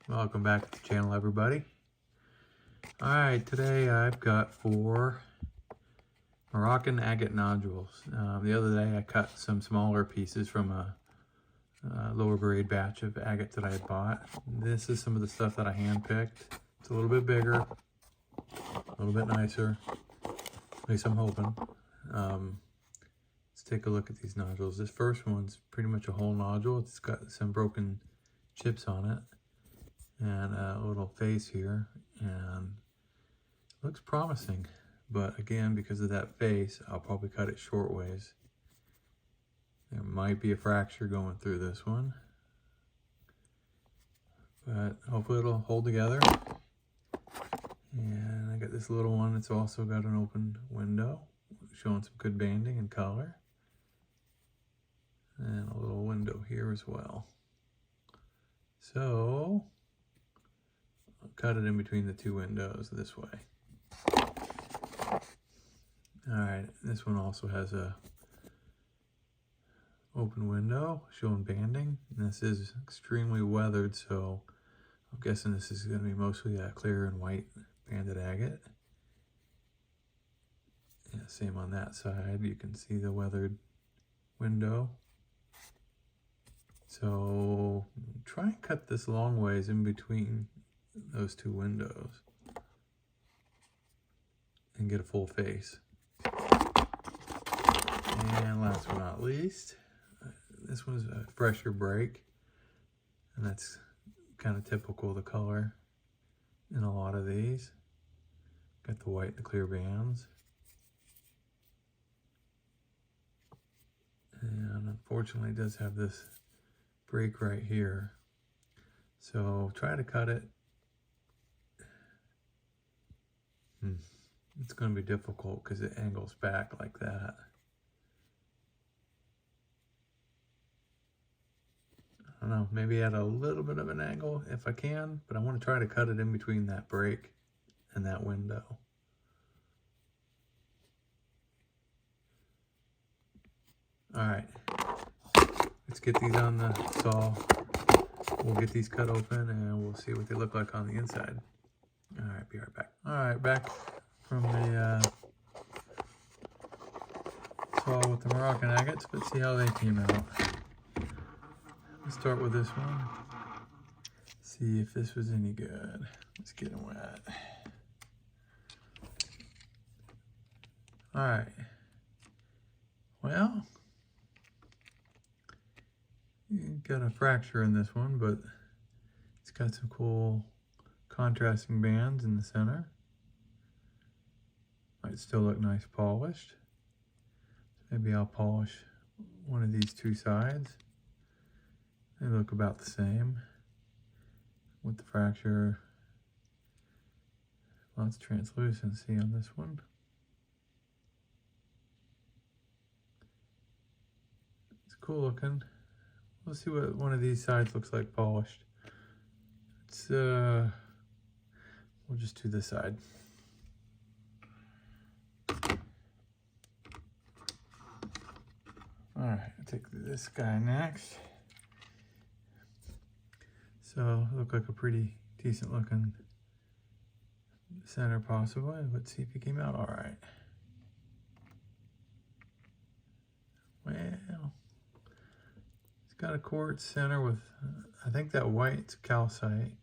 Welcome back to the channel, everybody. Alright, today I've got 4 Moroccan agate nodules. The other day I cut some smaller pieces from a lower grade batch of agate that I had bought. This is some of the stuff that I hand-picked. It's a little bit bigger, a little bit nicer, at least I'm hoping. Let's take a look at these nodules. This first one's pretty much a whole nodule. It's got some broken chips on it and a little face here, and looks promising, but again, because of that face, I'll probably cut it short ways. There might be a fracture going through this one, but hopefully it'll hold together. And I got this little one that's also got an open window, showing some good banding and color, and a little window here as well. So I'll cut it in between the 2 windows this way. Alright, this one also has a open window showing banding. And this is extremely weathered, so I'm guessing this is going to be mostly clear and white banded agate. Yeah, same on that side. You can see the weathered window. So try and cut this long ways in between those 2 windows and get a full face. And last but not least, this one's a fresher break, and that's kind of typical of the color in a lot of these. Got the white and the clear bands. And unfortunately it does have this break right here. So try to cut it. It's going to be difficult because it angles back like that. I don't know, maybe add a little bit of an angle if I can, but I want to try to cut it in between that break and that window. Alright, let's get these on the saw. We'll get these cut open and we'll see what they look like on the inside. Alright, be right back. Alright, back from the saw with the Moroccan agates. Let's see how they came out. Let's start with this one. See if this was any good. Let's get them wet. Alright. Well, you got a fracture in this one, but it's got some cool contrasting bands in the center. Might still look nice polished. Maybe I'll polish one of these 2 sides. They look about the same with the fracture. Lots of translucency on this one. It's cool looking. Let's see what one of these sides looks like polished. It's we'll just do this side. Alright, I'll take this guy next. So, look like a pretty decent looking center possibly. Let's see if he came out alright. Well, it's got a quartz center with, I think that white's calcite.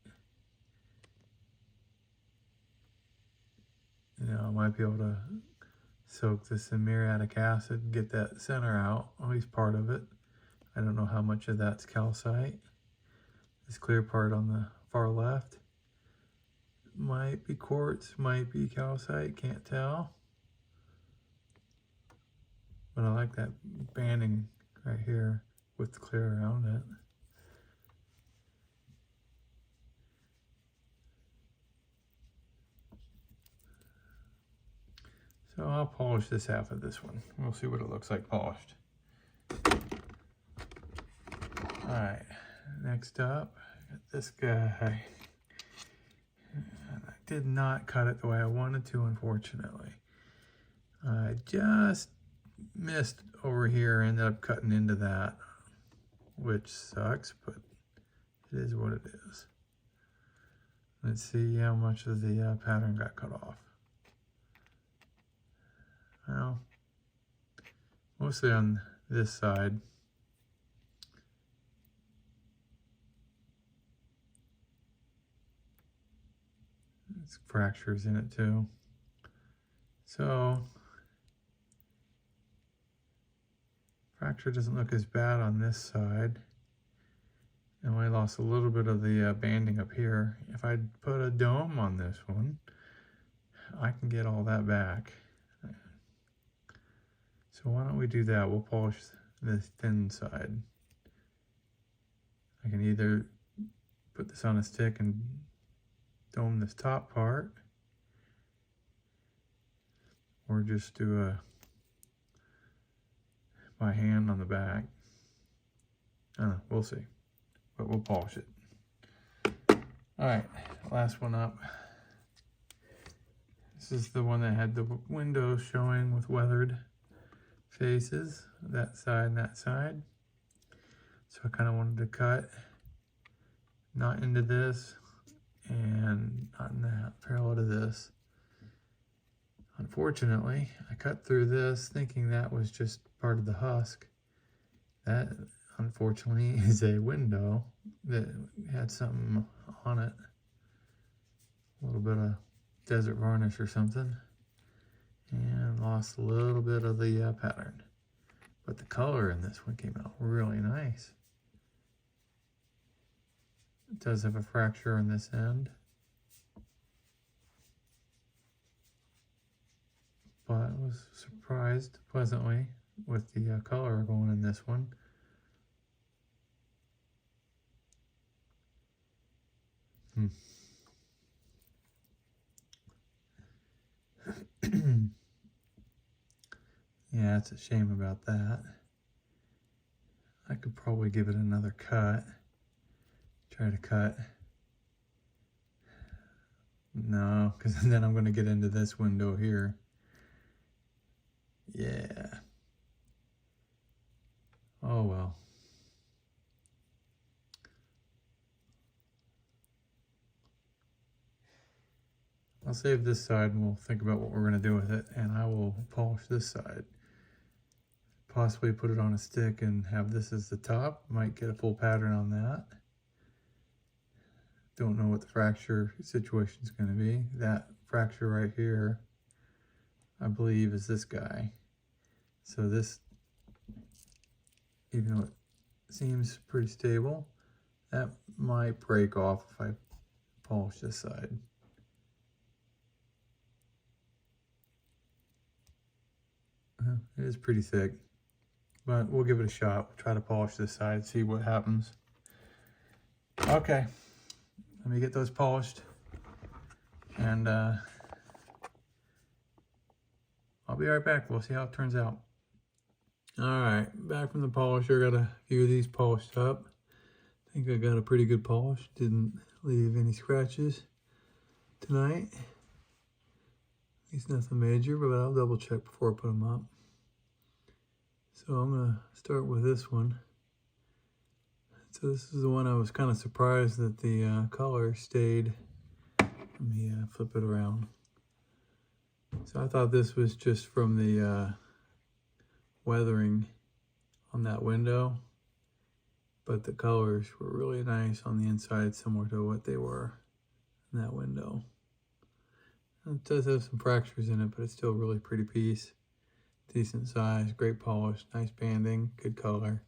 You know, I might be able to soak this in muriatic acid and get that center out, at least part of it. I don't know how much of that's calcite. This clear part on the far left might be quartz, might be calcite, can't tell. But I like that banding right here with the clear around it. So I'll polish this half of this one. We'll see what it looks like polished. Alright, next up, I got this guy. I did not cut it the way I wanted to, unfortunately. I just missed over here, ended up cutting into that, which sucks, but it is what it is. Let's see how much of the pattern got cut off. Well, mostly on this side. There's fractures in it too. So, fracture doesn't look as bad on this side. And I lost a little bit of the banding up here. If I put a dome on this one, I can get all that back. So why don't we do that? We'll polish the thin side. I can either put this on a stick and dome this top part, or just do by hand on the back. I don't know, we'll see, but we'll polish it. All right, last one up. This is the one that had the windows showing with weathered faces, that side and that side. So I kind of wanted to cut not into this and not in that, parallel to this. Unfortunately, I cut through this thinking that was just part of the husk. That, unfortunately, is a window that had something on it. A little bit of desert varnish or something. And lost a little bit of the pattern. But the color in this one came out really nice. It does have a fracture on this end. But I was surprised pleasantly with the color going in this one. Yeah, it's a shame about that. I could probably give it another cut. Try to cut. No, because then I'm going to get into this window here. Yeah. Oh well. I'll save this side and we'll think about what we're going to do with it, and I will polish this side. Possibly put it on a stick and have this as the top. Might get a full pattern on that. Don't know what the fracture situation is going to be. That fracture right here, I believe, is this guy. So this, even though it seems pretty stable, that might break off if I polish this side. It is pretty thick, but we'll give it a shot. We'll try to polish this side, see what happens. Okay, let me get those polished, and I'll be right back. We'll see how it turns out. All right, back from the polisher. Got a few of these polished up. I think I got a pretty good polish. Didn't leave any scratches tonight. At least nothing major, but I'll double check before I put them up. So I'm gonna start with this one. So this is the one I was kind of surprised that the color stayed. Let me flip it around. So I thought this was just from the weathering on that window, but the colors were really nice on the inside, similar to what they were in that window. It does have some fractures in it, but it's still a really pretty piece. Decent size, great polish, nice banding, good color.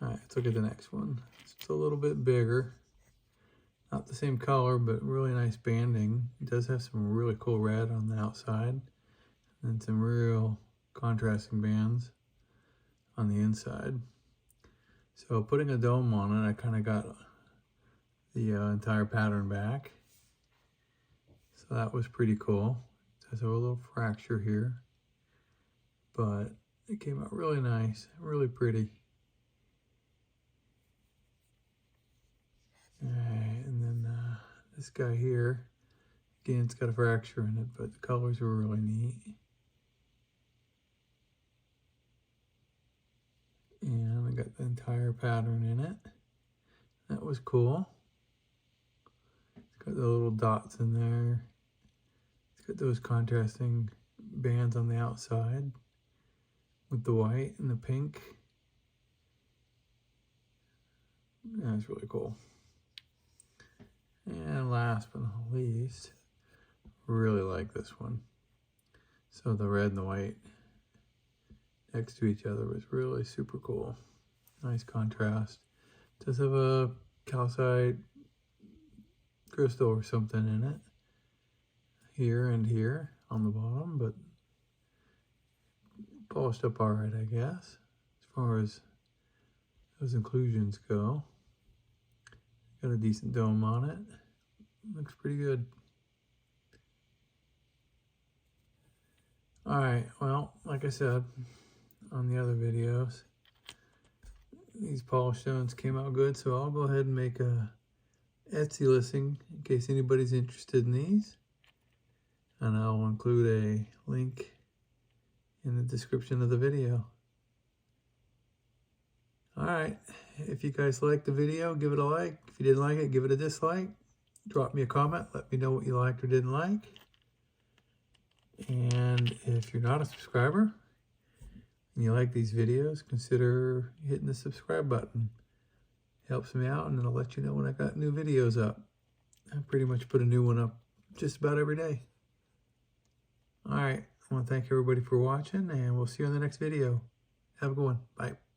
All right, let's look at the next one. It's a little bit bigger. Not the same color, but really nice banding. It does have some really cool red on the outside, and some real contrasting bands on the inside. So putting a dome on it, I kind of got the entire pattern back. So that was pretty cool. There's a little fracture here, but it came out really nice, really pretty. All right, and then this guy here, again, it's got a fracture in it, but the colors were really neat. And I got the entire pattern in it. That was cool. It's Got the little dots in there. It's got those contrasting bands on the outside with the white and the pink. That's really cool. And last but not least, really like this one. So the red and the white next to each other was really super cool. Nice contrast. Does have a calcite crystal or something in it. Here and here on the bottom, but polished up alright, I guess, as far as those inclusions go. Got a decent dome on it. Looks pretty good. Alright, well, like I said on the other videos, these polished stones came out good, so I'll go ahead and make a Etsy listing in case anybody's interested in these. And I'll include a link in the description of the video. Alright, if you guys liked the video, give it a like. If you didn't like it, give it a dislike. Drop me a comment, let me know what you liked or didn't like. And if you're not a subscriber and you like these videos, consider hitting the subscribe button. It helps me out, and it'll let you know when I got new videos up. I pretty much put a new one up just about every day. Alright, I want to thank everybody for watching, and we'll see you in the next video. Have a good one. Bye.